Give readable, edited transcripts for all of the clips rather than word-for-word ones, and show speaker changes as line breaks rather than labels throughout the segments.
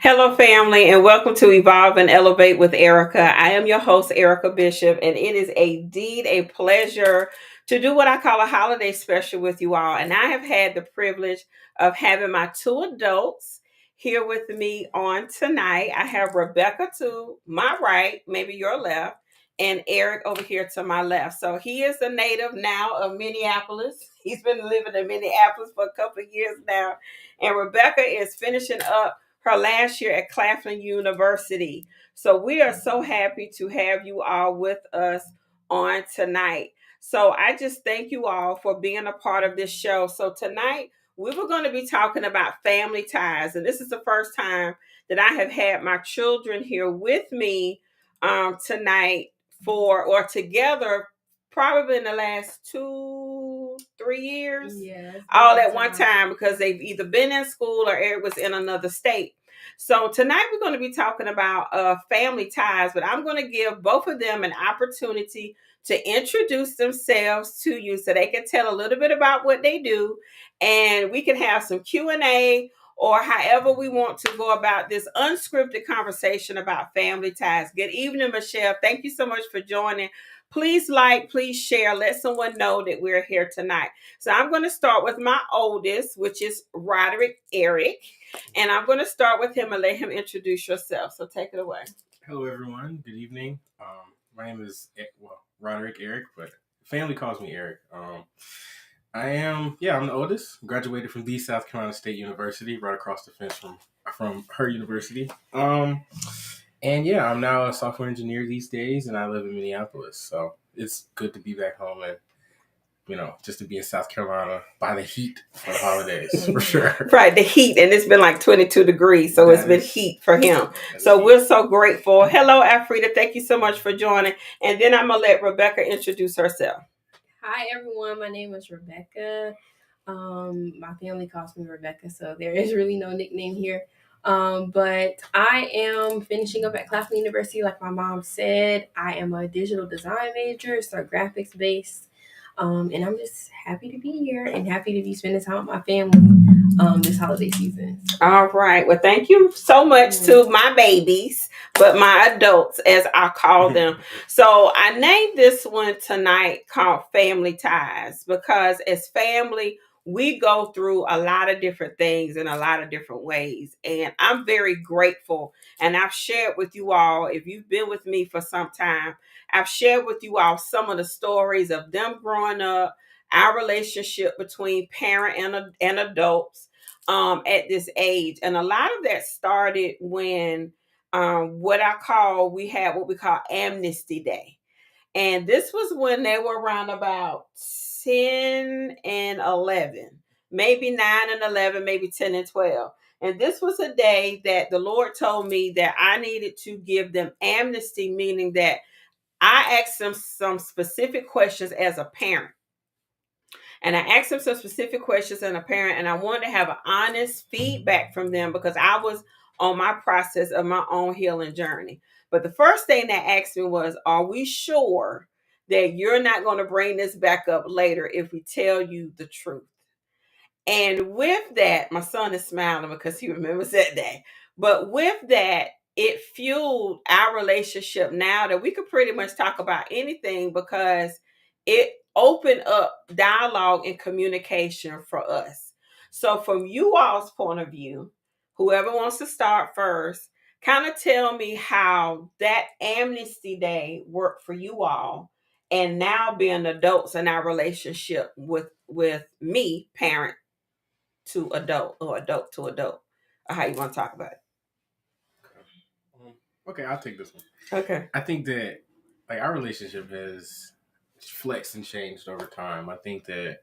Hello, family, and welcome to Evolve and Elevate with Erica. I am your host, Errica Bishop, and it is indeed a pleasure to do what I call a holiday special with you all. And I have had the privilege of having my two adults here with me on tonight. I have Rebecca to my right, maybe your left, and Eric over here to my left. So he is a native now of Minneapolis. He's been living in Minneapolis for a couple of years now. And Rebecca is finishing up her last year at Claflin University. So we are so happy to have you all with us on tonight. So I just thank you all for being a part of this show. So tonight we were going to be talking about family ties, and this is the first time that I have had my children here with me tonight for or together probably in the last 2-3 years.
Yeah,
All at one time because they've either been in school or Eric was in another state. So tonight we're going to be talking about family ties, but I'm going to give both of them an opportunity to introduce themselves to you so they can tell a little bit about what they do, and we can have some Q&A or however we want to go about this unscripted conversation about family ties. Good evening, Michelle. Thank you so much for joining. Please like, please share, let someone know that we're here tonight. So I'm going to start with my oldest, which is Roderick Eric. And I'm going to start with him and let him introduce yourself. So take it away.
Hello, everyone. Good evening. My name is, Roderick Eric, but family calls me Eric. I'm the oldest. Graduated from the South Carolina State University, right across the fence from her university. I'm now a software engineer these days, and I live in Minneapolis. So it's good to be back home and just to be in South Carolina by the heat for the holidays, for sure.
Right, the heat, and it's been like 22 degrees, so it's been heat for him. So we're so grateful. Hello, Alfreda. Thank you so much for joining. And then I'm going to let Rebecca introduce herself.
Hi, everyone. My name is Rebecca. My family calls me Rebecca, so there is really no nickname here. But I am finishing up at Claflin University, like my mom said. I am a digital design major, so graphics based. And I'm just happy to be here and happy to be spending time with my family this holiday season.
All right. Well, thank you so much to my babies, but my adults, as I call them. So I named this one tonight called Family Ties because as family, we go through a lot of different things in a lot of different ways. And I'm very grateful. And I've shared with you all, if you've been with me for some time, I've shared with you all some of the stories of them growing up, our relationship between parent and adults at this age. And a lot of that started when we had what we call Amnesty Day. And this was when they were around about 10 and 11, maybe 9 and 11, maybe 10 and 12. And this was a day that the Lord told me that I needed to give them amnesty, meaning that I asked them some specific questions as a parent. And I asked them some specific questions as a parent, and I wanted to have an honest feedback from them because I was on my process of my own healing journey. But the first thing they asked me was, are we sure that you're not going to bring this back up later if we tell you the truth? And with that, my son is smiling because he remembers that day. But with that, it fueled our relationship now that we could pretty much talk about anything because it opened up dialogue and communication for us. So, from you all's point of view, whoever wants to start first, kind of tell me how that amnesty day worked for you all and now being adults in our relationship with me, parent to adult or adult to adult, or how you want to talk about it.
Okay, I'll take this one.
Okay.
I think that our relationship has flexed and changed over time. I think that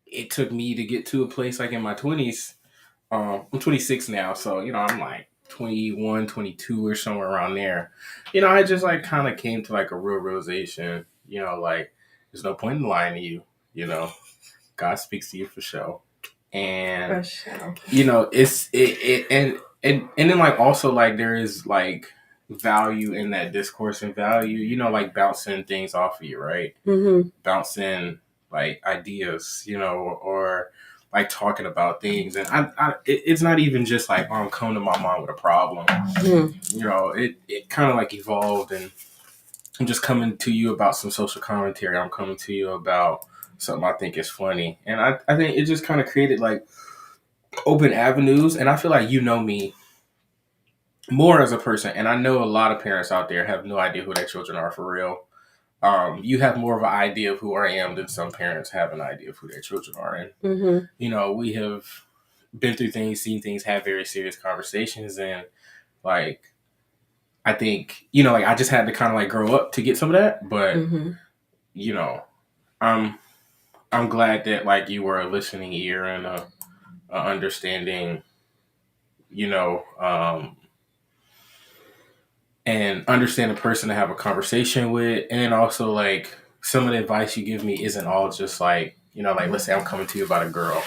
it took me to get to a place in my 20s. I'm 26 now, so I'm like 21, 22 or somewhere around there. I just kind of came to a real realization. There's no point in lying to you. God speaks to you for sure. And and then also there is value in that discourse and value, bouncing things off of you, right?
Mm-hmm.
Bouncing ideas, or like talking about things. And it's not even just like, oh, I'm coming to my mom with a problem. You know, it kind of like evolved, and I'm just coming to you about some social commentary. I'm coming to you about something I think is funny. And I think it just kind of created like open avenues. And I feel like you know me more as a person. And I know a lot of parents out there have no idea who their children are for real. You have more of an idea of who I am than some parents have an idea of who their children are. And, you know, we have been through things, seen things, had very serious conversations. And like, I think, you know, like I just had to kind of like grow up to get some of that. But, you know, I'm glad that like you were a listening ear and a understanding, you know, and understand the person to have a conversation with. And also like some of the advice you give me isn't all just like, you know, like let's say I'm coming to you about a girl.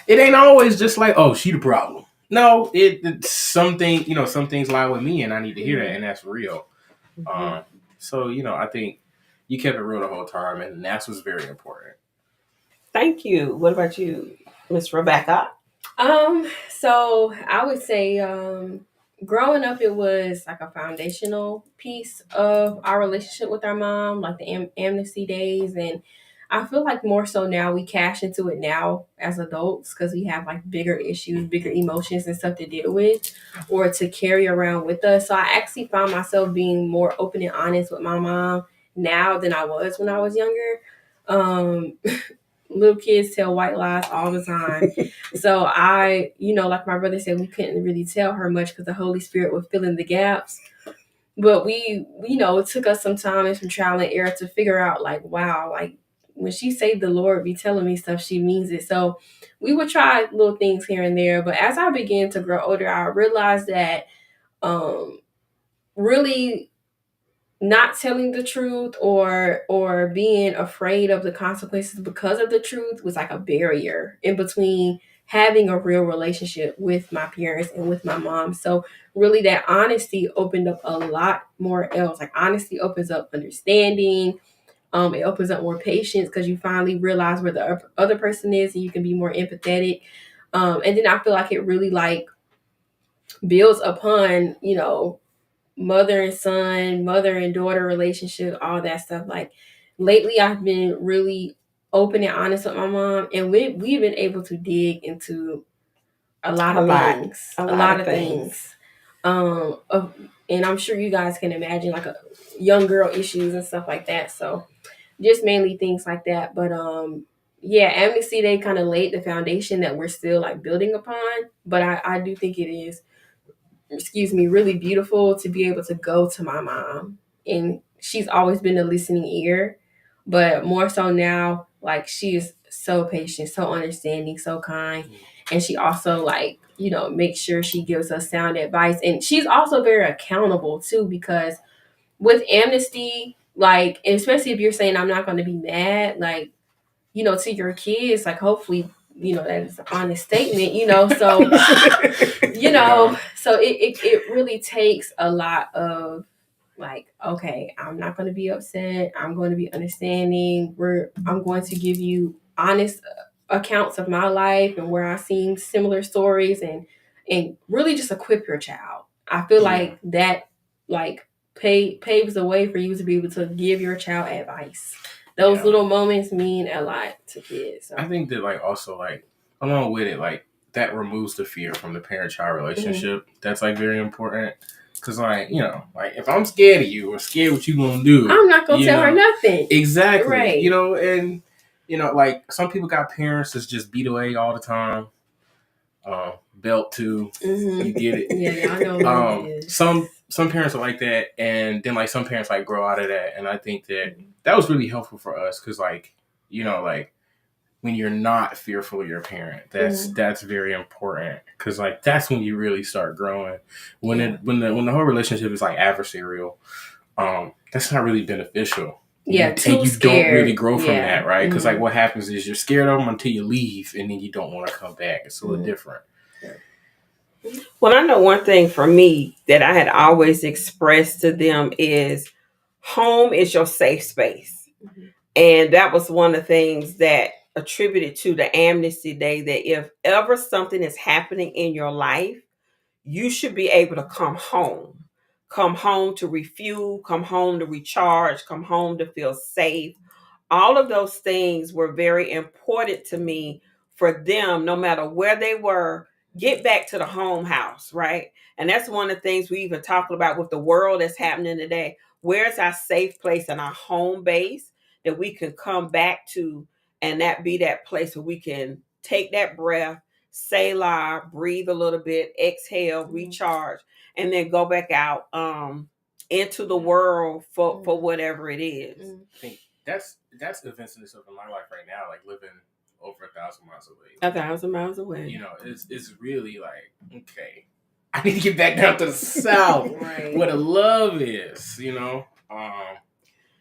It ain't always just like, oh, she the problem. No, some things lie with me and I need to hear that, and that's real. So, you know, I think you kept it real the whole time, and that's what's very important.
Thank you. What about you, Miss Rebecca?
So I would say, growing up, it was like a foundational piece of our relationship with our mom, like the amnesty days. And I feel like more so now we cash into it now as adults because we have like bigger issues, bigger emotions and stuff to deal with or to carry around with us. So I actually found myself being more open and honest with my mom now than I was when I was younger. Little kids tell white lies all the time. So I, you know, like my brother said, we couldn't really tell her much because the Holy Spirit would fill in the gaps. But we, you know, it took us some time and some trial and error to figure out like, wow, like when she say the Lord be telling me stuff, she means it. So we would try little things here and there. But as I began to grow older, I realized that really not telling the truth or being afraid of the consequences because of the truth was like a barrier in between having a real relationship with my parents and with my mom. So really that honesty opened up a lot more else. Like honesty opens up understanding. It opens up more patience because you finally realize where the other person is and you can be more empathetic. And then I feel like it really like builds upon, you know, mother and son, mother and daughter relationship, all that stuff. Like lately, I've been really open and honest with my mom, and we've been able to dig into a lot of things, a lot of things. And I'm sure you guys can imagine like a young girl issues and stuff like that. So just mainly things like that. But yeah, Amnesty Day kind of laid the foundation that we're still like building upon. But I do think it is, really beautiful to be able to go to my mom. And she's always been a listening ear, but more so now, like she is so patient, so understanding, so kind. And she also like, you know, makes sure she gives us sound advice. And she's also very accountable too, because with Amnesty, like, especially if you're saying I'm not going to be mad, like, you know, to your kids, like hopefully, you know, that is an honest statement, you know, so, you know, so it really takes a lot of like, okay, I'm not going to be upset. I'm going to be understanding. I'm going to give you honest accounts of my life and where I've seen similar stories and really just equip your child. I feel like that like paves the way for you to be able to give your child advice. Those little moments mean a lot to kids. So.
I think that like also like along with it, like that removes the fear from the parent-child relationship. That's like very important. Cause like, you know, like if I'm scared of you or scared what you gonna do,
I'm not gonna tell her nothing.
Exactly.
Right.
You know, and you know, like some people got parents that's just beat away all the time. Belt too. You get it.
Yeah, I know what it is.
Some parents are like that, and then like some parents like grow out of that. And I think that that was really helpful for us because like, you know, like when you're not fearful of your parent, that's very important because like that's when you really start growing. When the whole relationship is like adversarial, that's not really beneficial.
Yeah,
you don't really grow from that, right? Because like what happens is you're scared of them until you leave, and then you don't want to come back. It's a little different.
Well, I know one thing for me that I had always expressed to them is home is your safe space. And that was one of the things that attributed to the Amnesty Day, that if ever something is happening in your life, you should be able to come home. Come home to refuel, come home to recharge, come home to feel safe. All of those things were very important to me, for them, no matter where they were, get back to the home house, right? And that's one of the things we even talked about with the world that's happening today. Where's our safe place and our home base that we can come back to, and that be that place where we can take that breath, say la, breathe a little bit, exhale, recharge, and then go back out into the world for whatever it is.
I think that's events in itself in my life right now, like living over 1,000 miles away.
1,000 miles away.
You know, it's really like, okay, I need to get back down to the south
Right.
where the love is, you know.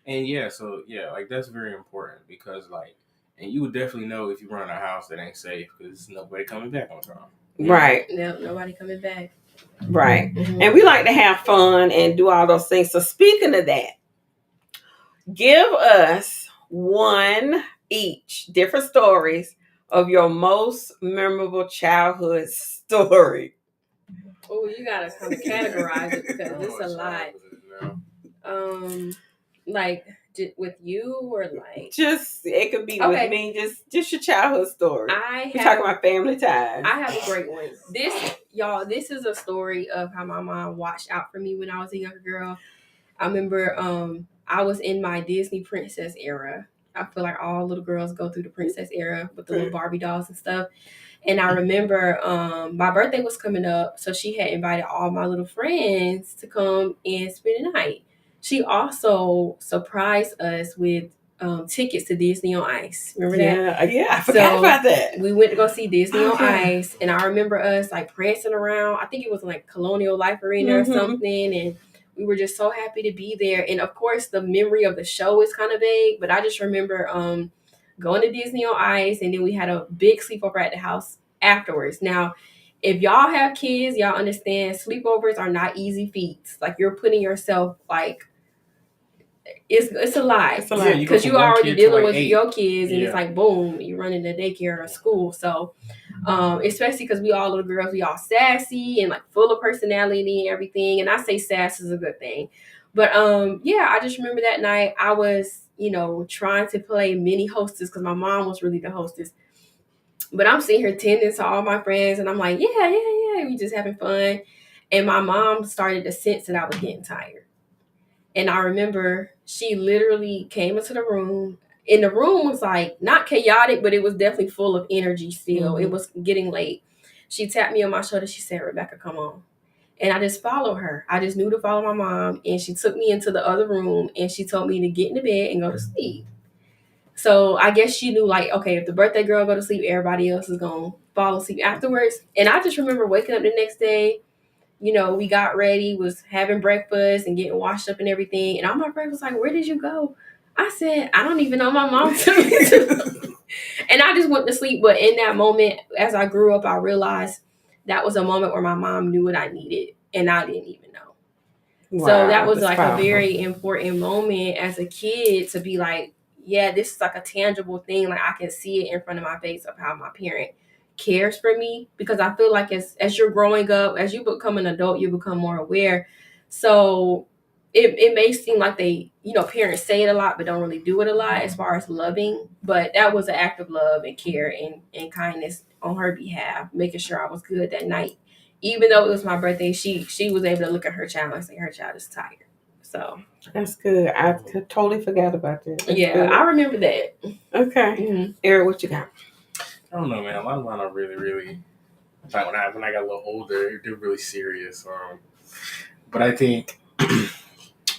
And yeah, so yeah, like that's very important, because like, and you would definitely know if you run a house that ain't safe, because there's nobody coming back on time.
Right.
No, nobody coming back.
Right. And we like to have fun and do all those things. So speaking of that, give us one each, different stories of your most memorable childhood story.
Oh, you gotta kind of categorize it, because it's a lot. Like with you, or like
just, it could be with me. Just your childhood story. We're talking about family ties.
I have a great one. This is a story of how my mom watched out for me when I was a younger girl. I remember I was in my Disney princess era. I feel like all little girls go through the princess era with the little Barbie dolls and stuff. And I remember my birthday was coming up, so she had invited all my little friends to come and spend the night. She also surprised us with tickets to Disney on Ice. Remember that?
Yeah, I forgot about that.
We went to go see Disney on Ice, and I remember us like prancing around. I think it was like Colonial Life Arena or something, and we were just so happy to be there. And of course, the memory of the show is kind of vague, but I just remember going to Disney on Ice, and then we had a big sleepover at the house afterwards. Now, if y'all have kids, y'all understand sleepovers are not easy feats. Like, you're putting yourself like, it's a lot.
It's a lot.
Because you already dealing with your kids, and it's like, boom, you running to daycare or school. So especially because we all little girls, we all sassy and like full of personality and everything. And I say sass is a good thing. But I just remember that night I was, trying to play mini hostess, because my mom was really the hostess. But I'm sitting here tending to all my friends, and I'm like, yeah, we just having fun. And my mom started to sense that I was getting tired. And I remember she literally came into the room, and the room was like not chaotic, but it was definitely full of energy still. It was getting late. She tapped me on my shoulder. She said, "Rebecca, come on." And I just followed her. I just knew to follow my mom. And she took me into the other room, and she told me to get in the bed and go to sleep. So I guess she knew, like, okay, if the birthday girl go to sleep, everybody else is going to fall asleep afterwards. And I just remember waking up the next day. We got ready, was having breakfast and getting washed up and everything. And all my friends was like, "Where did you go?" I said, "I don't even know, my mom took me to." And I just went to sleep. But in that moment, as I grew up, I realized that was a moment where my mom knew what I needed, and I didn't even know. Wow, so that was like powerful. A very important moment as a kid, to be like, yeah, this is like a tangible thing. Like, I can see it in front of my face of how my parent cares for me, because I feel like as you're growing up, as you become an adult, you become more aware. So it may seem like they, parents say it a lot, but don't really do it a lot as far as loving. But that was an act of love and care and kindness on her behalf, making sure I was good that night. Even though it was my birthday, she was able to look at her child and say her child is tired. So
that's good. I totally forgot about that. That's
good. I remember that.
Okay. Eric, what you got?
I don't know, man. A lot of mine are really, really, like when I got a little older, they're really serious. But I think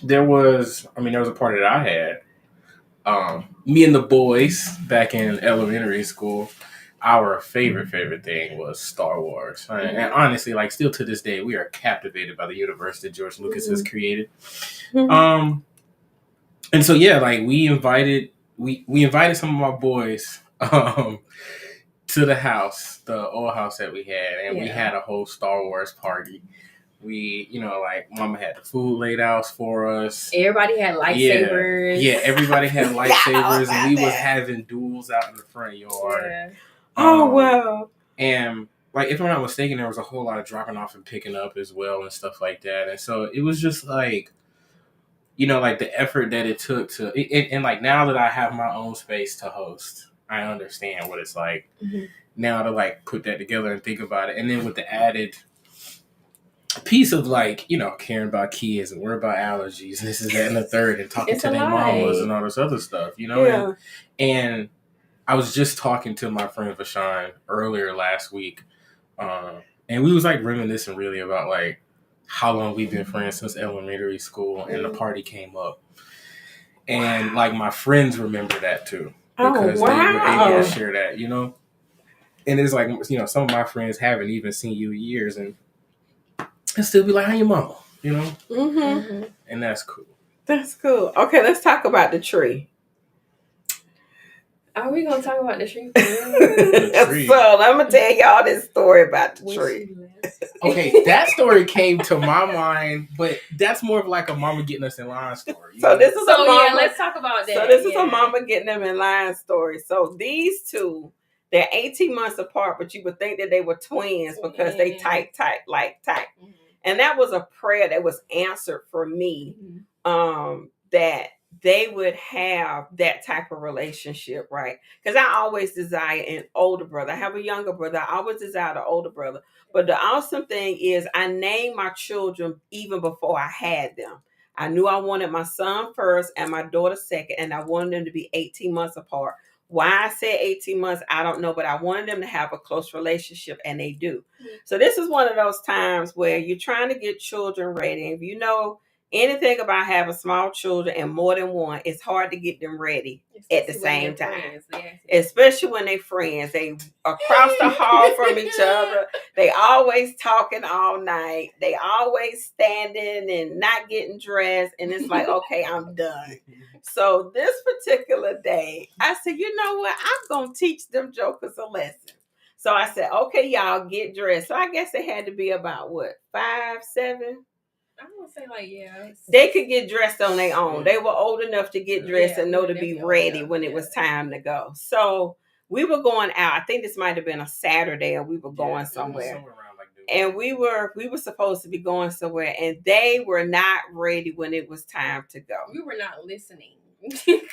there was a party that I had. Me and the boys back in elementary school, our favorite thing was Star Wars. And honestly, like, still to this day, we are captivated by the universe that George Lucas has created. And so, yeah, like, we invited some of our boys to the house, the old house that we had, and we had a whole Star Wars party. We, like Mama had the food laid out for us.
Everybody had lightsabers.
Yeah, everybody had lightsabers, and we was
that.
having duels out in the front yard.
Yeah.
Oh, wow.
And like, if I'm not mistaken, there was a whole lot of dropping off and picking up as well and stuff like that. And so it was just like, like the effort that it took to, and like now that I have my own space to host, I understand what it's like now to like put that together and think about it. And then with the added piece of like, caring about kids and worrying about allergies, and this is that and the third, and talking to their mamas and all this other stuff,
Yeah.
And I was just talking to my friend Vashawn earlier last week, and we was like reminiscing really about like how long we've been friends since elementary school, and the party came up, and like my friends remember that too because they were able to share that, and it's like some of my friends haven't even seen you in years, and still be like, "How your mama?" And that's cool.
That's cool. Okay, let's talk about the tree.
Are we gonna talk about the tree?
So I'm gonna tell y'all this story about the tree.
Okay, that story came to my mind, but that's more of like a mama getting us in line story.
So this is a mama.
Let's talk about that.
So this is a mama getting them in line story. So these two, they're 18 months apart, but you would think that they were twins because they tight. And that was a prayer that was answered for me, that they would have that type of relationship, right? Because I always desire an older brother. I have a younger brother. I always desire an older brother. But the awesome thing is I named my children even before I had them. I knew I wanted my son first and my daughter second, and I wanted them to be 18 months apart. Why I said 18 months, I don't know, but I wanted them to have a close relationship, and they do. So this is one of those times where you're trying to get children ready. If you know anything about having small children and more than one, it's hard to get them ready at the same time. Especially when they're friends. They across the hall from each other. They always talking all night. They always standing and not getting dressed. And it's like, okay, I'm done. So this particular day, I said, you know what? I'm going to teach them jokers a lesson. So I said, okay, y'all get dressed. So I guess it had to be about what, 5, 7?
I would say like, yeah.
They could get dressed on their own. They were old enough to get dressed and know to be ready when it was time to go. So we were going out. I think this might have been a Saturday, and we were going somewhere. And we were supposed to be going somewhere, and they were not ready when it was time to go.
We were not listening.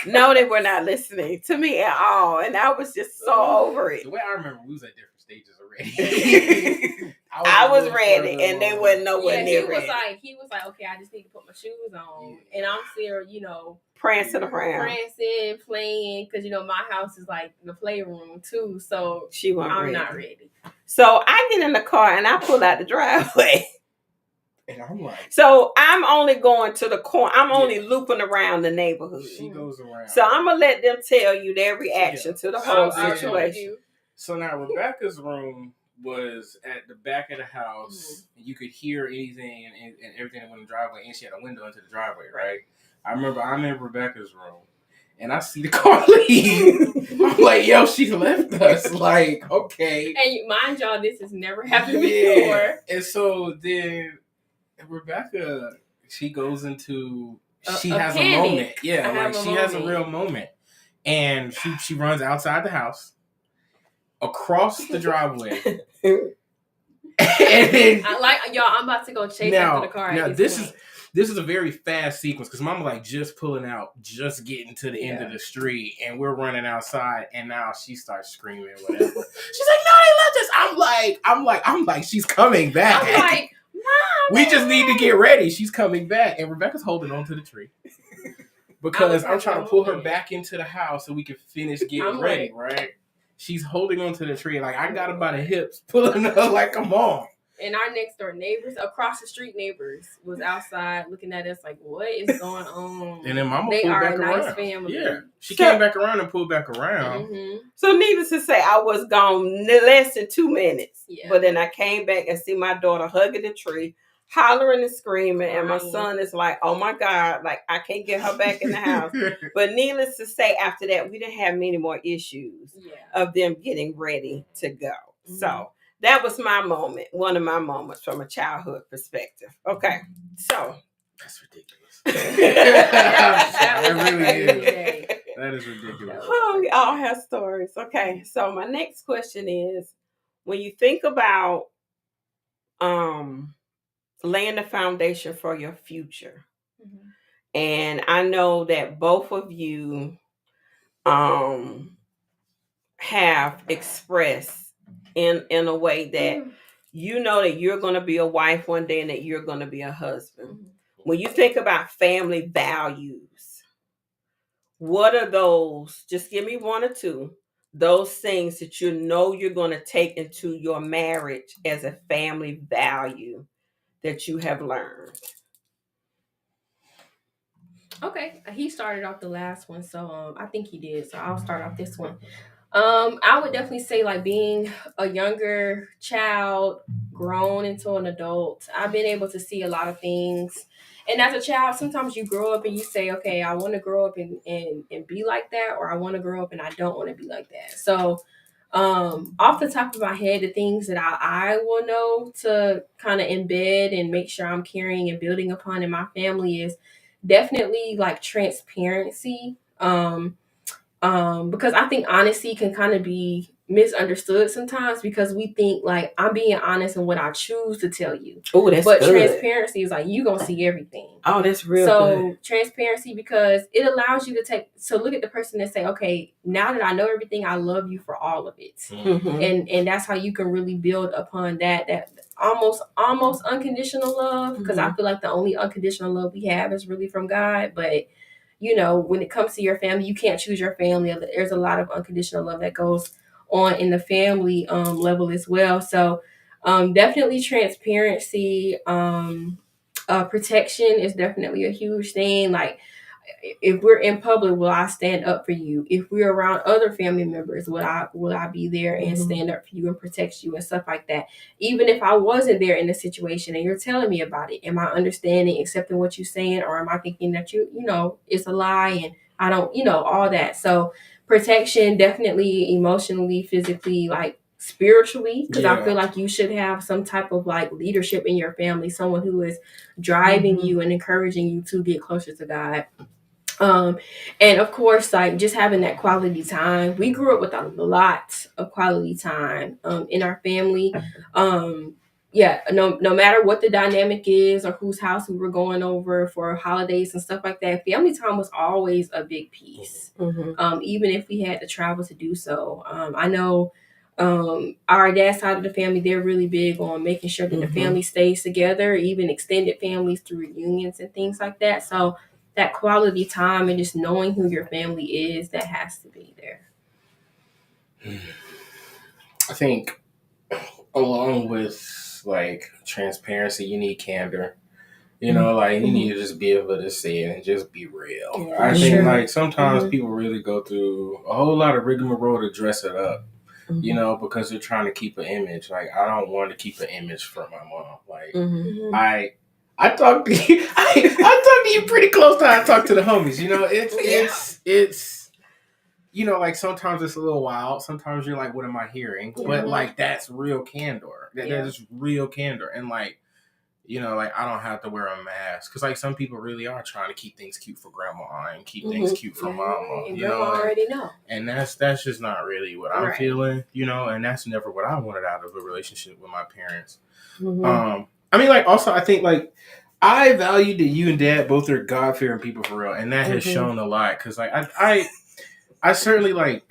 No, they were not listening to me at all, and I was just so over it.
The way I remember, we was at different stages already.
I was ready, and they wasn't nowhere near ready.
He was like, okay, I just need to put my shoes on, and I'm still,
prancing around,
playing, because my house is like the playroom too. So I'm not ready.
So I get in the car and I pull out the driveway.
And I'm like,
so I'm only going to the corner. I'm only looping around the neighborhood.
She goes around.
So I'm gonna let them tell you their reaction to the whole situation.
So now Rebecca's room was at the back of the house, and you could hear anything and everything that went in the driveway, and she had a window into the driveway, right? I remember I'm in Rebecca's room, and I see the car leave. I'm like, yo, she left us. Like, okay.
And mind y'all, this has never happened before.
And so then Rebecca, she goes into, she has a moment. Yeah, like she has a real moment. And she runs outside the house, across the driveway. And
I'm about to go chase after the car.
Now this is a very fast sequence because Mama like just pulling out, just getting to the end of the street, and we're running outside, and now she starts screaming, whatever. She's like, "No, they left us." I'm like, she's coming back.
I'm like, Mom,
we just need to get ready. She's coming back, and Rebecca's holding on to the tree because I'm trying to pull her back into the house so we can finish getting ready, right? She's holding on to the tree. Like, I got her by the hips, pulling her like, come on.
And our next door neighbors, across the street neighbors, was outside looking at us like, what is going on?
And then Mama
pulled back around. They are a nice family.
Yeah. She came back around and pulled back around.
Mm-hmm. So needless to say, I was gone less than 2 minutes. Yeah. But then I came back and see my daughter hugging the tree, hollering and screaming, and my son is like, oh my God, like I can't get her back in the house. But needless to say, after that, we didn't have many more issues of them getting ready to go. Mm-hmm. So that was my moment, one of my moments from a childhood perspective. Okay, so
That's ridiculous.
That was
really
crazy
is.
day.
That is ridiculous.
Oh, we all have stories. Okay, so my next question is, when you think about laying the foundation for your future,
Mhm.
and I know that both of you um have expressed in a way that you know that you're going to be a wife one day and that you're going to be a husband. When you think about family values, what are those? Just give me one or two. Those things that you know you're going to take into your marriage as a family value that you have learned.
Okay, he started off the last one, so I think he did. So I'll start off this one. I would definitely say like being a younger child, grown into an adult. I've been able to see a lot of things. And as a child, sometimes you grow up and you say, okay, I want to grow up and be like that, or I want to grow up and I don't want to be like that. So off the top of my head, the things that I will know to kind of embed and make sure I'm carrying and building upon in my family is definitely like transparency. Because I think honesty can kind of be misunderstood sometimes because we think like I'm being honest in what I choose to tell you.
Oh, that's
But
good.
transparency is like you gonna see everything.
Oh, that's real
So
good.
transparency because it allows you to look at the person and say, okay, now that I know everything, I love you for all of it.
Mhm.
And that's how you can really build upon that almost unconditional love. Because I feel like the only unconditional love we have is really from God. But you know, when it comes to your family, you can't choose your family. There's a lot of unconditional love that goes on in the family level as well. So definitely transparency, protection is definitely a huge thing. Like if we're in public, will I stand up for you? If we're around other family members, will I be there and stand up for you and protect you and stuff like that? Even if I wasn't there in the situation and you're telling me about it, am I understanding, accepting what you're saying, or am I thinking that you know it's a lie and I don't, all that. So protection, definitely emotionally, physically, like spiritually, because I feel like you should have some type of like leadership in your family, someone who is driving you and encouraging you to get closer to God. And of course, like just having that quality time. We grew up with a lot of quality time in our family. Yeah, no matter what the dynamic is or whose house we were going over for holidays and stuff like that, family time was always a big piece. Even if we had to travel to do so. I know our dad's side of the family, they're really big on making sure that the family stays together, even extended families through reunions and things like that. So that quality time and just knowing who your family is, that has to be there.
I think along with like transparency, you need candor. You know, like you need to just be able to say it and just be real.
Yeah,
I think
sure.
like sometimes people really go through a whole lot of rigmarole to dress it up. You know, because they're trying to keep an image. Like I don't want to keep an image for my mom. Like I talk to you. I talk to you pretty close to how I talk to the homies. You know, it's you know, like sometimes it's a little wild. Sometimes you're like, what am I hearing? But like that's real candor. That is real candor. And like, you know, like I don't have to wear a mask because like some people really are trying to keep things cute for grandma and keep things cute for mama.
And
you
grandma
know,
already know.
And that's just not really what I'm feeling. You know, and that's never what I wanted out of a relationship with my parents. I mean, like also I think like I value that you and Dad both are God fearing people for real, and that has shown a lot because like I certainly like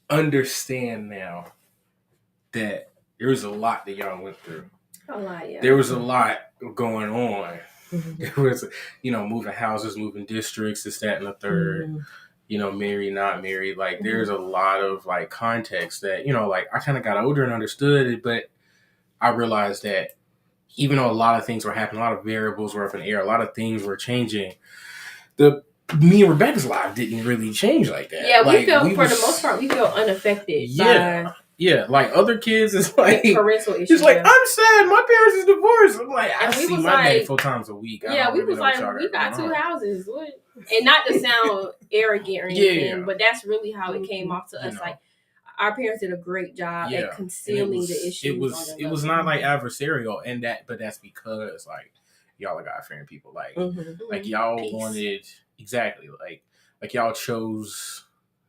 understand now that there was a lot that y'all went through.
A lot, yeah.
There was a lot going on. There was, you know, moving houses, moving districts, this, that, and the third. You know, married, not married. Like there's a lot of like context that, you know, like I kind of got older and understood it, but I realized that even though a lot of things were happening, a lot of variables were up in the air, a lot of things were changing, me and Rebecca's life didn't really change like that.
Yeah,
like,
for the most part, we feel unaffected.
Yeah, like other kids is like
parental issues.
It's like I'm sad. My parents is divorced. I'm like I see my dad 4 times a week.
We was like we got 2 houses, and not to sound arrogant or anything, but that's really how it came off to us. Like our parents did a great job at concealing the issues.
It was not like adversarial, and but that's because like y'all are God-fearing people. Like like y'all wanted exactly like y'all chose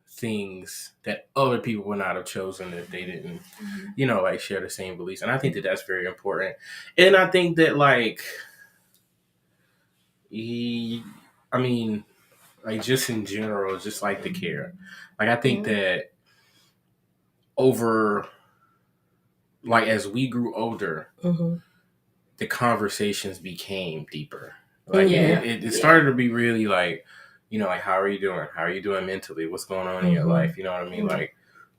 things that other people would not have chosen if they didn't, you know, like share the same beliefs. And I think that that's very important. And I think that like I mean, like just in general, just like the care. Like I think that over, like as we grew older, the conversations became deeper. Like it started to be really like, you know, like how are you doing? How are you doing mentally? What's going on in your life? You know what I mean? Like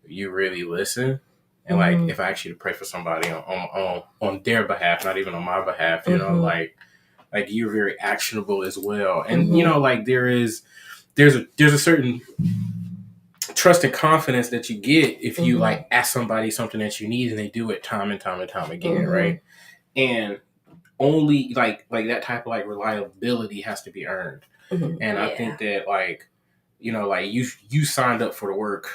you really listen. And like if I ask you to pray for somebody on their behalf, not even on my behalf, you know, like you're very actionable as well. And you know, like there's a certain trust and confidence that you get if you like ask somebody something that you need and they do it time and time and time again, right? And only like that type of like reliability has to be earned. And I think that like, you know, like you signed up for the work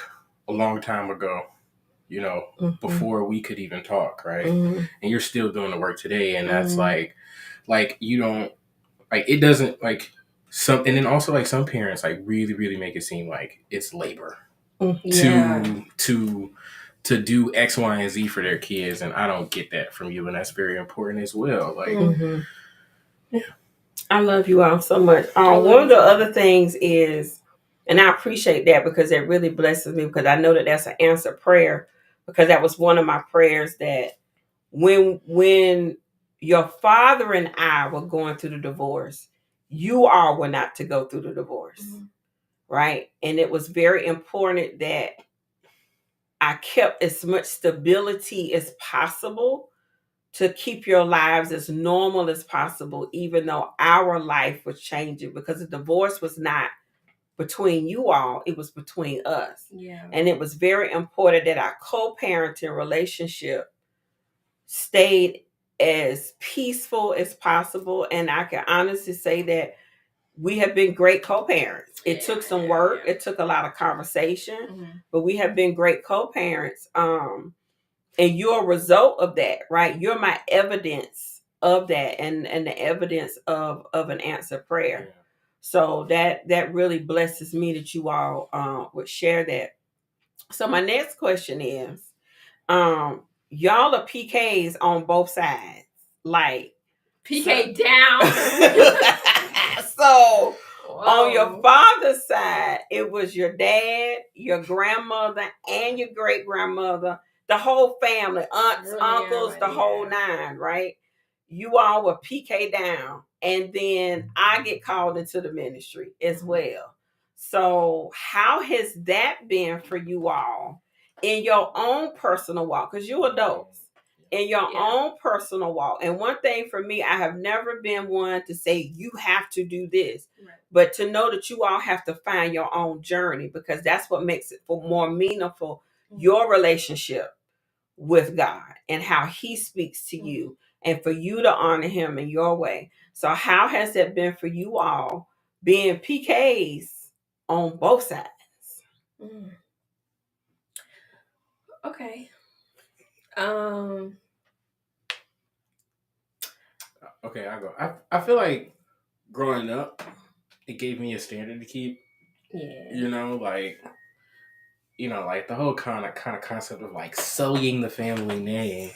a long time ago, you know, before we could even talk, right? And you're still doing the work today, and that's like you don't like it doesn't like some. And then also like some parents like really make it seem like it's labor to do X, Y, and Z for their kids, and I don't get that from you, and that's very important as well. Like,
I love you all so much. One of the other things is, and I appreciate that because it really blesses me because I know that that's an answered prayer, because that was one of my prayers that when your father and I were going through the divorce, you all were not to go through the divorce, right? And it was very important that I kept as much stability as possible to keep your lives as normal as possible, even though our life was changing, because the divorce was not between you all, it was between us. And it was very important that our co-parenting relationship stayed as peaceful as possible. And I can honestly say that we have been great co-parents. It took some work. It took a lot of conversation, but we have been great co-parents. And you're a result of that, right? You're my evidence of that, and the evidence of an answered prayer. So that really blesses me that you all would share that. So my next question is, y'all are PKs on both sides, like
PK down.
So on your father's side, it was your dad, your grandmother, and your great grandmother, the whole family, aunts, uncles, the whole nine, right? You all were PK down, and then I get called into the ministry as well. So how has that been for you all in your own personal walk? Because you're adults. In your own personal walk. And one thing for me, I have never been one to say you have to do this, but to know that you all have to find your own journey, because that's what makes it for more meaningful, your relationship with God and how he speaks to you, and for you to honor him in your way. So how has that been for you all being PKs on both sides?
Okay.
Okay, I go. I feel like growing up, it gave me a standard to keep. You know, like the whole kind of concept of like sullying the family name.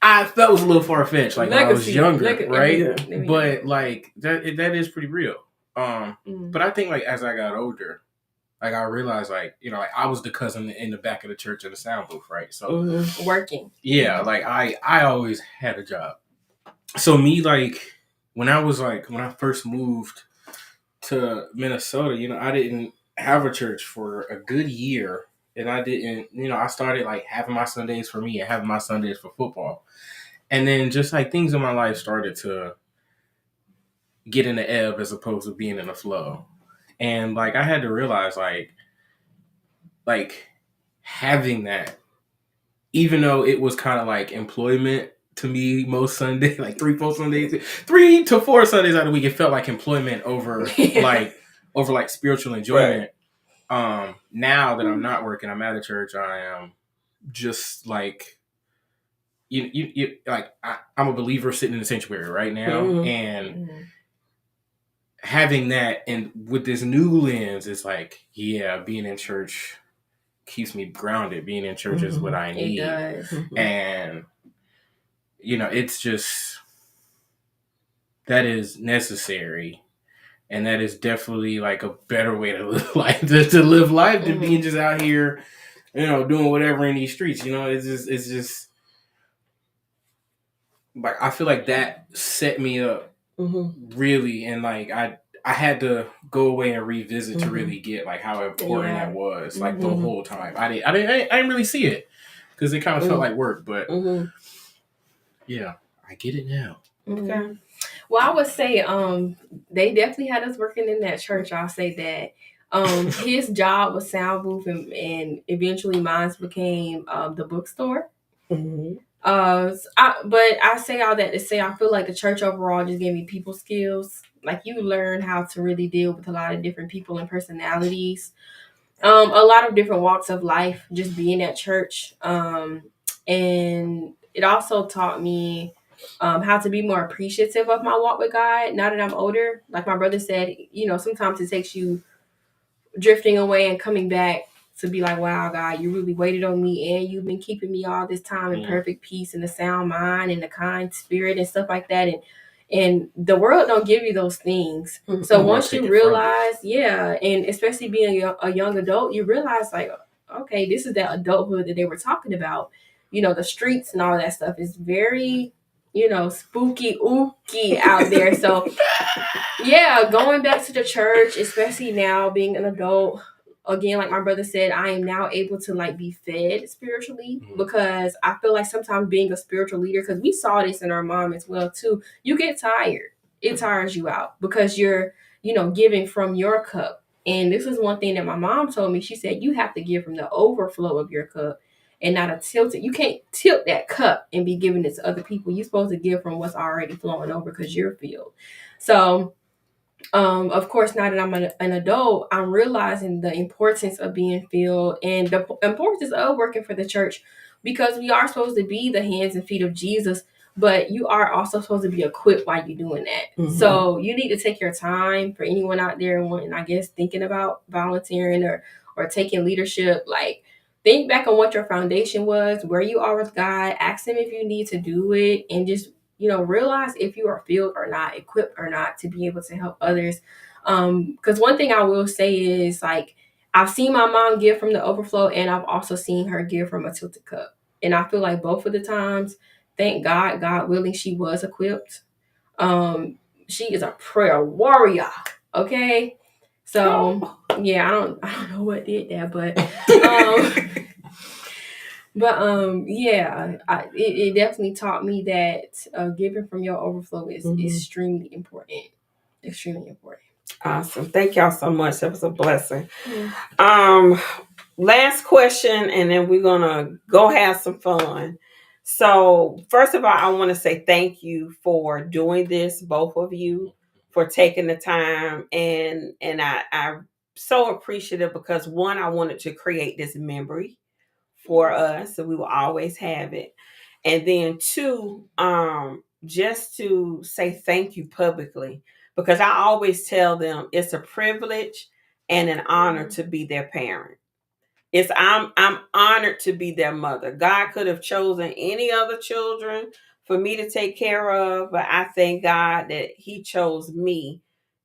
I felt was a little far fetched, like when I was younger, right? But like that is pretty real. But I think like as I got older, like I realized like like I was the cousin in the back of the church in the sound booth, right? So
working.
Yeah, like I always had a job. So me like when I first moved to Minnesota, I didn't have a church for a good year, and I didn't, I started like having my Sundays for me and having my Sundays for football, and then just like things in my life started to get in the ebb as opposed to being in the flow, and like I had to realize like having that, even though it was kind of like employment to me most Sundays, like 3 to 4 Sundays out of the week, it felt like employment over like spiritual enjoyment. Now that I'm not working, I'm at a church. I am just like I'm a believer sitting in the sanctuary right now, and having that, and with this new lens, it's like, yeah, being in church keeps me grounded. Being in church is what I need.
It does.
And it's just, that is necessary, and that is definitely like a better way to live life, to live life than being just out here, doing whatever in these streets. It's just like, I feel like that set me up really, and like I had to go away and revisit to really get like how important that was, like the whole time. I didn't really see it because it kind of felt like work, but yeah, I get it now.
Okay. Well, I would say they definitely had us working in that church. I'll say that. His job was sound booth, and eventually mine became the bookstore. But I say all that to say, I feel like the church overall just gave me people skills. Like, you learn how to really deal with a lot of different people and personalities, a lot of different walks of life, just being at church. And it also taught me how to be more appreciative of my walk with God now that I'm older. Like my brother said, sometimes it takes you drifting away and coming back to be like, wow, God, you really waited on me, and you've been keeping me all this time in perfect peace and a sound mind and a kind spirit and stuff like that. And the world don't give you those things. So once you realize, and especially being a young adult, you realize like, okay, this is that adulthood that they were talking about. The streets and all that stuff is very, spooky, ooky out there. So yeah, going back to the church, especially now being an adult, again, like my brother said, I am now able to like be fed spiritually, because I feel like sometimes being a spiritual leader, because we saw this in our mom as well too, you get tired. It tires you out because you're, giving from your cup. And this is one thing that my mom told me. She said, you have to give from the overflow of your cup and not a tilted. You can't tilt that cup and be giving it to other people. You're supposed to give from what's already flowing over because you're filled. So of course, now that I'm an adult, I'm realizing the importance of being filled and the importance of working for the church, because we are supposed to be the hands and feet of Jesus, but you are also supposed to be equipped while you're doing that. So you need to take your time. For anyone out there wanting, I guess, thinking about volunteering or taking leadership, like, think back on what your foundation was, where you are with God, ask him if you need to do it, and just realize if you are filled or not, equipped or not to be able to help others. Because one thing I will say is, like, I've seen my mom give from the overflow, and I've also seen her give from a tilted cup. And I feel like both of the times, thank God, God willing, she was equipped. She is a prayer warrior. Okay. So yeah, I don't know what did that, but it definitely taught me that giving from your overflow is extremely important. Extremely important.
Awesome. Thank y'all so much. That was a blessing. Last question, and then we're gonna go have some fun. So first of all, I want to say thank you for doing this, both of you, for taking the time, and I'm so appreciative, because one, I wanted to create this memory for us, so we will always have it. And then two, just to say thank you publicly, because I always tell them it's a privilege and an honor to be their parent. I'm honored to be their mother. God could have chosen any other children for me to take care of, but I thank God that he chose me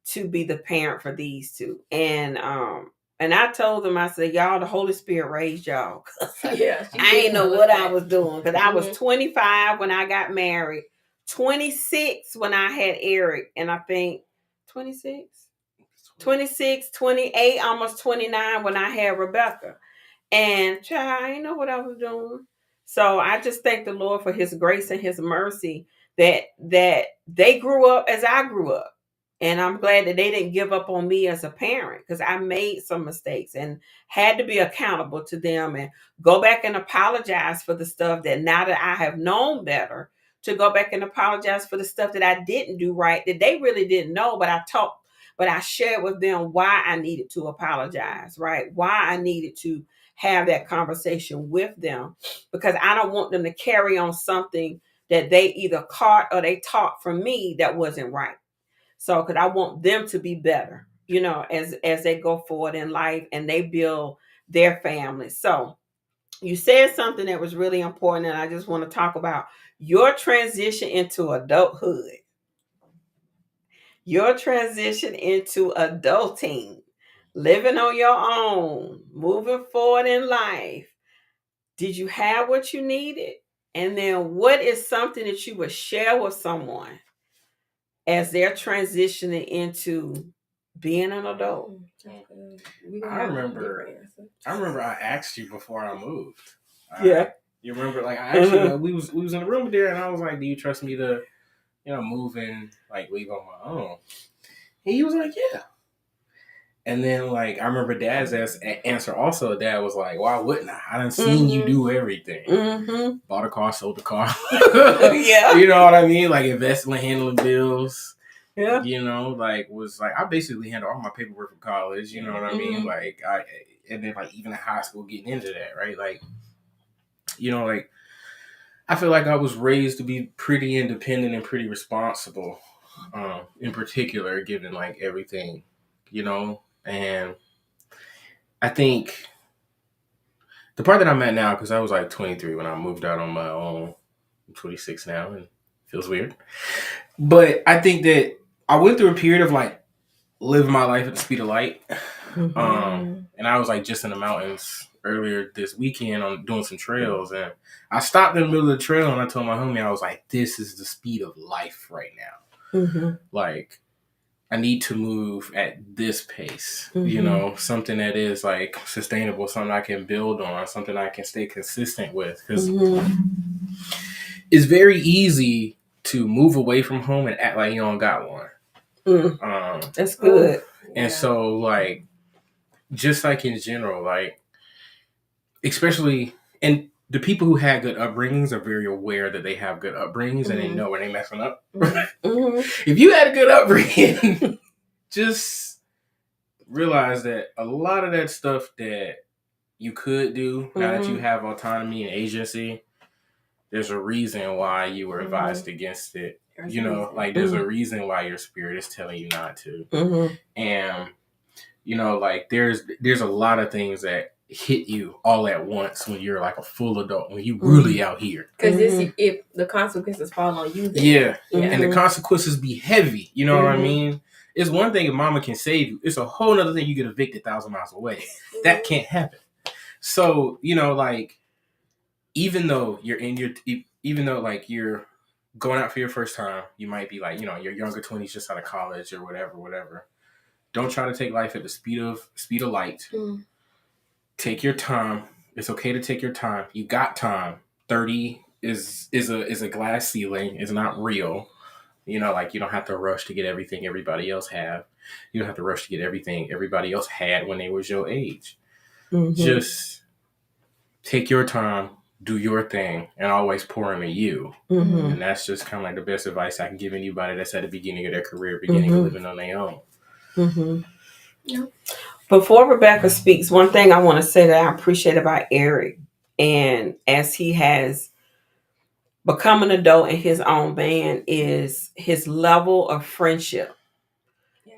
to be the parent for these two. And I told them, I said, y'all, the Holy Spirit raised y'all.
Yeah,
I ain't know what I was doing, because I was 25 when I got married, 26 when I had Eric, and I think 26, 28, almost 29 when I had Rebecca. And child, I didn't know what I was doing. So I just thank the Lord for his grace and his mercy that they grew up as I grew up. And I'm glad that they didn't give up on me as a parent, because I made some mistakes and had to be accountable to them, and go back and apologize for the stuff that, now that I have known better, to go back and apologize for the stuff that I didn't do right, that they really didn't know, but but I shared with them why I needed to apologize, right? Why I needed to have that conversation with them, because I don't want them to carry on something that they either caught or they taught from me that wasn't right. So, because I want them to be better, as they go forward in life and they build their family. So, you said something that was really important, and I just want to talk about your transition into adulthood, your transition into adulting, living on your own, moving forward in life. Did you have what you needed? And then what is something that you would share with someone as they're transitioning into being an adult?
I remember I asked you before I moved.
Yeah.
You remember, like, I actually we was in the room there, and I was like, "Do you trust me to, move and like leave on my own?" And he was like, "Yeah." And then, like, I remember Dad's answer also. Dad was like, "Why wouldn't I? I done seen you do everything. Bought a car, sold a car.
Yeah.
You know what I mean? Like, investment, handling bills.
Yeah.
Was like, I basically handled all my paperwork for college. You know what I mean? Like, and then, like, even in high school, getting into that, right? Like, like, I feel like I was raised to be pretty independent and pretty responsible, in particular, given, like, everything, and I think the part that I'm at now, because I was like 23 when I moved out on my own. I'm 26 now, and it feels weird. But I think that I went through a period of, like, living my life at the speed of light. And I was, like, just in the mountains earlier this weekend on doing some trails, and I stopped in the middle of the trail, and I told my homie, I was like, "This is the speed of life right now. Like, I need to move at this pace, something that is, like, sustainable, something I can build on, something I can stay consistent with." Because it's very easy to move away from home and act like you don't got one.
That's good.
And so, like, just like in general, like, especially, and the people who had good upbringings are very aware that they have good upbringings and they know when they messing up. If you had a good upbringing, just realize that a lot of that stuff that you could do now that you have autonomy and agency, there's a reason why you were advised against it. There's a reason why your spirit is telling you not to. And, like, there's a lot of things that hit you all at once when you're, like, a full adult, when you really out here.
Because if the consequences fall on you, then,
yeah. And the consequences be heavy. You know what I mean? It's one thing if mama can save you. It's a whole other thing you get evicted 1,000 miles away. That can't happen. So, like, even though like you're going out for your first time, you might be like, your younger 20s just out of college or whatever. Don't try to take life at the speed of light. Take your time. It's okay to take your time. You got time. 30 is a glass ceiling. It's not real. Like, you don't have to rush to get everything everybody else have. You don't have to rush to get everything everybody else had when they was your age. Just take your time, do your thing, and always pour into you. And that's just kind of like the best advice I can give anybody that's at the beginning of their career, beginning of living on their own.
Yeah. Before Rebecca speaks, one thing I want to say that I appreciate about Eric, and as he has become an adult in his own man, is his level of friendship.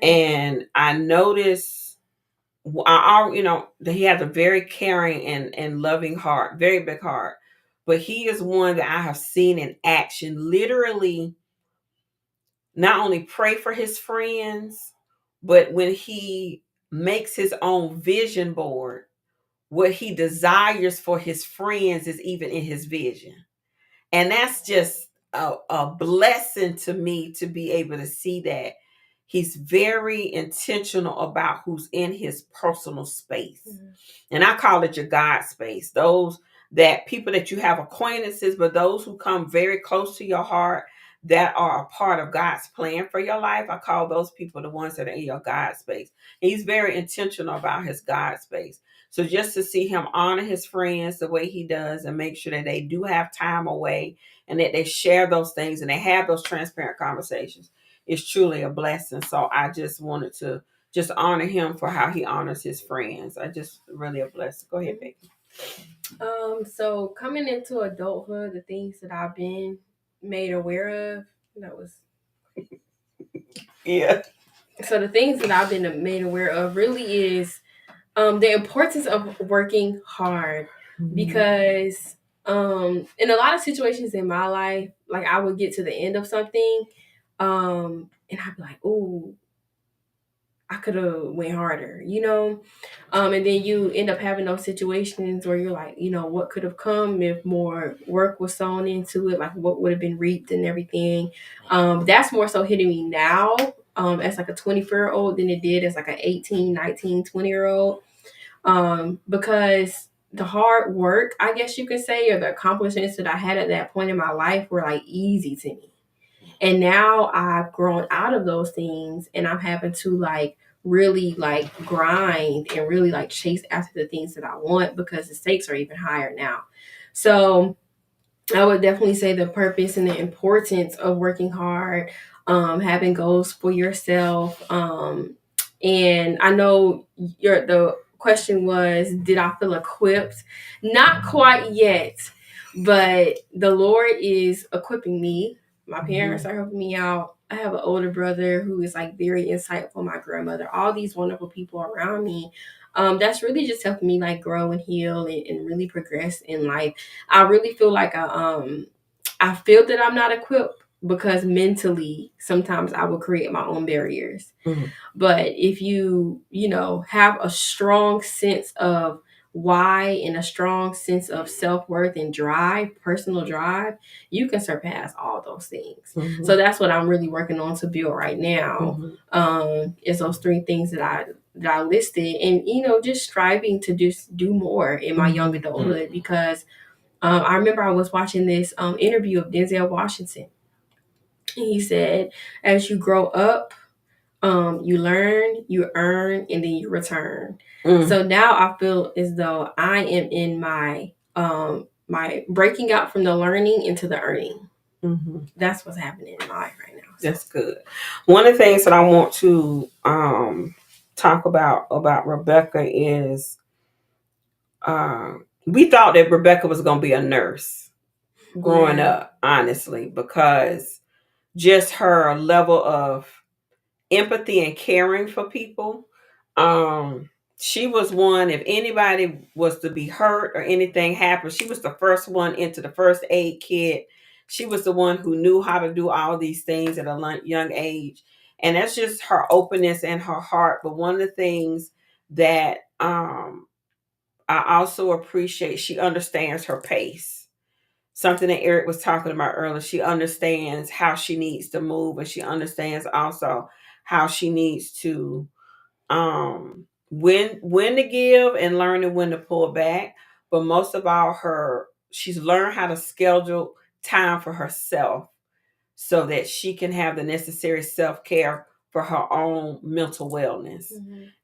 And I notice, that he has a very caring and loving heart, very big heart. But he is one that I have seen in action, literally not only pray for his friends, but when he makes his own vision board, what he desires for his friends is even in his vision. And that's just a blessing to me to be able to see that. He's very intentional about who's in his personal space. And I call it your God space. Those that people that you have acquaintances, but those who come very close to your heart that are a part of God's plan for your life, I call those people the ones that are in your God space. And he's very intentional about his God space. So just to see him honor his friends the way he does and make sure that they do have time away and that they share those things and they have those transparent conversations is truly a blessing. So I just wanted to just honor him for how he honors his friends. I just really a blessing. Go ahead, Becky.
So coming into adulthood, the things that I've been made aware of, that was
Yeah.
so the things that I've been made aware of really is the importance of working hard, because in a lot of situations in my life, like I would get to the end of something, and I'd be like, "Oh, I could have went harder," and then you end up having those situations where you're like, what could have come if more work was sown into it, like what would have been reaped and everything. That's more so hitting me now, as like a 24-year-old than it did as like an 18, 19, 20-year-old, because the hard work, I guess you could say, or the accomplishments that I had at that point in my life were like easy to me. And now I've grown out of those things, and I'm having to like really like grind and really like chase after the things that I want, because the stakes are even higher now. So I would definitely say the purpose and the importance of working hard, having goals for yourself. And I know the question was, did I feel equipped? Not quite yet, but the Lord is equipping me. My parents are helping me out. I have an older brother who is like very insightful, my grandmother, all these wonderful people around me. That's really just helping me like grow and heal and really progress in life. I really feel like I feel that I'm not equipped, because mentally sometimes I will create my own barriers. But if have a strong sense of why and a strong sense of self-worth and drive, personal drive, you can surpass all those things. So that's what I'm really working on to build right now. Is those three things that I listed, and just striving to just do more in my young adulthood, because I remember I was watching this interview of Denzel Washington, and he said, as you grow up, you learn, you earn, and then you return. So now I feel as though I am in my breaking out from the learning into the earning. That's what's happening in my life right now. So.
That's good. One of the things that I want to talk about Rebecca is we thought that Rebecca was going to be a nurse growing up, honestly, because just her level of empathy and caring for people. She was one, if anybody was to be hurt or anything happened, she was the first one into the first aid kit. She was the one who knew how to do all these things at a young age. And that's just her openness and her heart. But one of the things that I also appreciate, she understands her pace. Something that Eric was talking about earlier. She understands how she needs to move, and she understands also how she needs to when to give and learning when to pull back. But most of all, she's learned how to schedule time for herself so that she can have the necessary self-care for her own mental wellness.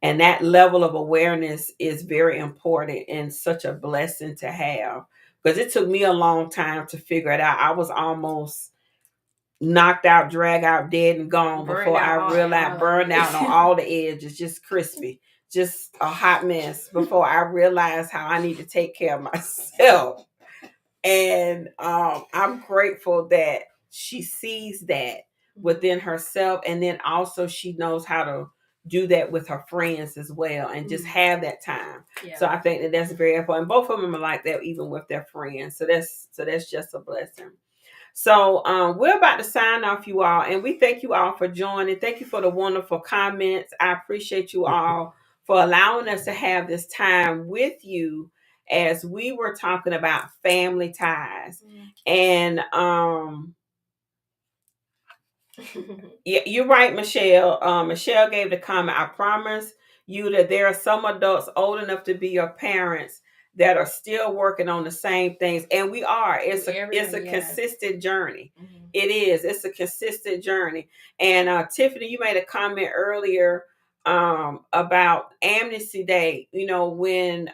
And that level of awareness is very important and such a blessing to have, because it took me a long time to figure it out. I was almost knocked out, dragged out, dead and gone before I realized, burned out on all the edges, just crispy, just a hot mess, before I realized how I need to take care of myself. And I'm grateful that she sees that within herself, and then also she knows how to do that with her friends as well, and just have that time. So I think that that's very important. Both of them are like that, even with their friends. So that's just a blessing. So we're about to sign off, you all, and we thank you all for joining. Thank you for the wonderful comments. I appreciate you all for allowing us to have this time with you as we were talking about family ties. And yeah, you're right, Michelle. Michelle gave the comment. I promise you that there are some adults old enough to be your parents that are still working on the same things, and we are. It's a consistent journey. It is. It's a consistent journey. And Tiffany, you made a comment earlier about Amnesty Day. When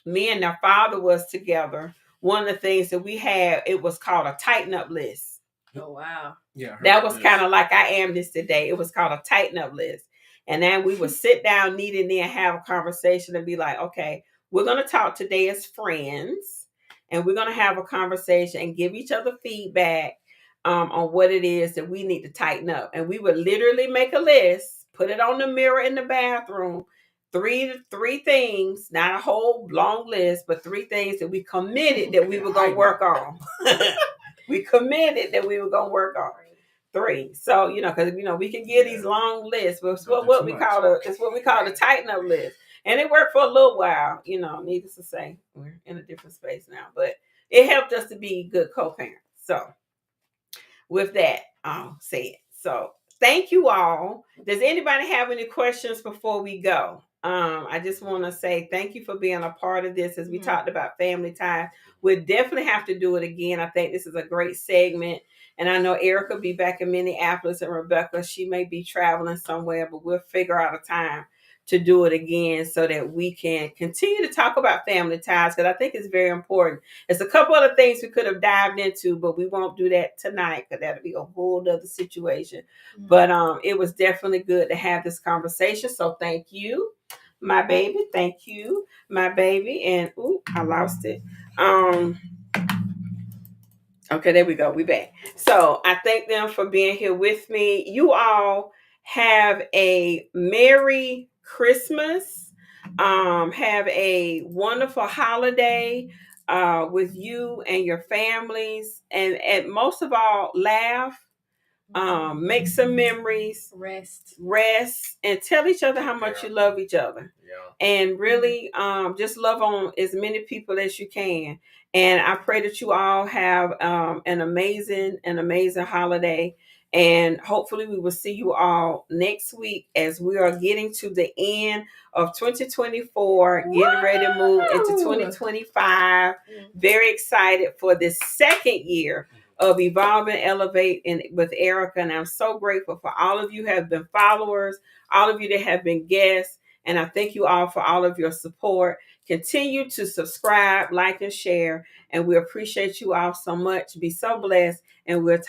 me and their father was together, one of the things that we had, it was called a tighten up list.
Oh wow.
Yeah, I heard
That
about
was
this.
kind of like I am this today. It was called a tighten up list. And then we would sit down neatly and have a conversation and be like, okay, we're going to talk today as friends and we're going to have a conversation and give each other feedback on what it is that we need to tighten up. And we would literally make a list, put it on the mirror in the bathroom, three things, not a whole long list, but three things that we committed that we were going to work on. We committed that we were going to work on. Three. So, because we can get these long lists, but it's what we call the tighten up list. And it worked for a little while, needless to say. We're in a different space now. But it helped us to be good co-parents. So with that, I'll say it. So thank you all. Does anybody have any questions before we go? I just want to say thank you for being a part of this as we talked about family ties. We'll definitely have to do it again. I think this is a great segment. And I know Errica will be back in Minneapolis and Rebecca, she may be traveling somewhere, but we'll figure out a time to do it again so that we can continue to talk about family ties because I think it's very important. There's a couple other things we could have dived into, but we won't do that tonight because that'll be a whole other situation. Mm-hmm. But it was definitely good to have this conversation. So thank you, my baby. Thank you, my baby. And I lost it. Okay, there we go. We back. So I thank them for being here with me. You all have a Merry Christmas. Have a wonderful holiday with you and your families. And most of all, laugh. Make some memories, rest, and tell each other how much you love each other. Yeah. And really just love on as many people as you can. And I pray that you all have an amazing holiday. And hopefully we will see you all next week as we are getting to the end of 2024, getting ready to move into 2025. Very excited for this second year of Evolve and Elevate with Errica. And I'm so grateful for all of you who have been followers, all of you that have been guests. And I thank you all for all of your support. Continue to subscribe, like, and share. And we appreciate you all so much. Be so blessed. And we'll talk